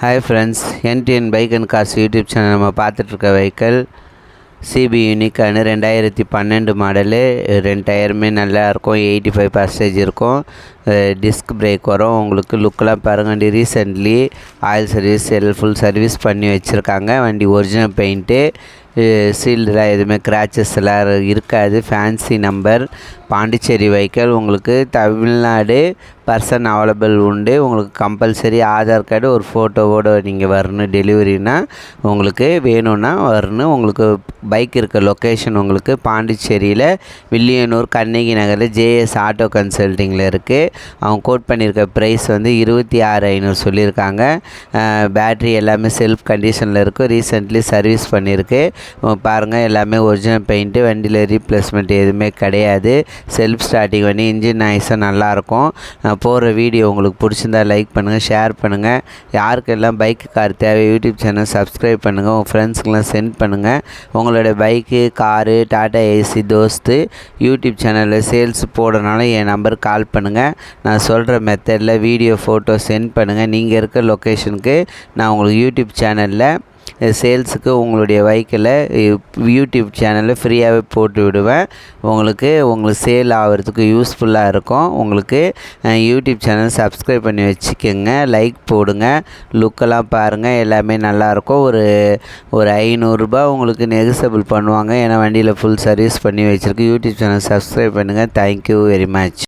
Hi friends, NTN bike and cars YouTube channel நம்ம பார்த்துட்ருக்க vehicle CP யூனிக்கான 2012 model. 2 டயருமே நல்லாயிருக்கும், 85% இருக்கும். டிஸ்க் பிரேக் வரும். உங்களுக்கு லுக்கெலாம் பாருங்கள். Recently oil service full service பண்ணி வச்சுருக்காங்க. வண்டி ஒரிஜினல் பெயிண்ட்டு, சீல்டெலாம் எதுவுமே கிராச்சஸ் எல்லாம் இருக்காது. Fancy number, Pondicherry vehicle. உங்களுக்கு தமிழ்நாடு பர்சன் அவைலபிள் உண்டு. உங்களுக்கு கம்பல்சரி ஆதார் கார்டு ஒரு ஃபோட்டோவோடு நீங்கள் வரணும். டெலிவரினா உங்களுக்கு வேணும்னா வரணும். உங்களுக்கு பைக் இருக்க லொக்கேஷன் உங்களுக்கு பாண்டிச்சேரியில் வில்லியனூர் கண்ணகி நகரில் ஜேஎஸ் ஆட்டோ கன்சல்ட்டிங்கில் இருக்குது. அவங்க கோட் பண்ணியிருக்க ப்ரைஸ் வந்து 26,500 சொல்லியிருக்காங்க. பேட்ரி எல்லாமே செல்ஃப் கண்டிஷனில் இருக்குது. ரீசெண்ட்லி சர்வீஸ் பண்ணியிருக்கு. பாருங்கள், எல்லாமே ஒரிஜினல் பெயிண்ட்டு. வண்டியில் ரீப்ளேஸ்மெண்ட் எதுவுமே கிடையாது. செல்ஃப் ஸ்டார்டிங் வண்டி. இன்ஜின் நாய்ஸும் நல்லாயிருக்கும். போகிற வீடியோ உங்களுக்கு பிடிச்சிருந்தா லைக் பண்ணுங்கள், ஷேர் பண்ணுங்கள். யாருக்கெல்லாம் பைக்கு கார் தேவை யூடியூப் சேனல் சப்ஸ்கிரைப் பண்ணுங்கள். உங்கள் ஃப்ரெண்ட்ஸுக்கெலாம் சென்ட் பண்ணுங்கள். உங்களோட பைக்கு காரு டாடா ஏசி தோஸ்து யூடியூப் சேனலில் சேல்ஸ் போடுறனால என் நம்பருக்கு கால் பண்ணுங்கள். நான் சொல்கிற மெத்தடில் வீடியோ ஃபோட்டோ சென்ட் பண்ணுங்கள். நீங்கள் இருக்க லொக்கேஷனுக்கு நான் உங்களுக்கு யூடியூப் சேனலில் சேல்ஸுக்கு உங்களுடைய வெஹிக்கிளை யூடியூப் சேனலில் ஃப்ரீயாகவே போட்டு விடுவேன். உங்களுக்கு சேல் ஆகிறதுக்கு யூஸ்ஃபுல்லாக இருக்கும். உங்களுக்கு யூடியூப் சேனல் சப்ஸ்கிரைப் பண்ணி வச்சுக்கோங்க, லைக் போடுங்க. லுக்கெல்லாம் பாருங்கள், எல்லாமே நல்லாயிருக்கும். ஒரு 500 உங்களுக்கு நெகசபிள் பண்ணுவாங்க. ஏன்னா வண்டியில் ஃபுல் சர்வீஸ் பண்ணி வச்சுருக்கு. யூடியூப் சேனல் சப்ஸ்கிரைப் பண்ணுங்கள். Thank you very much.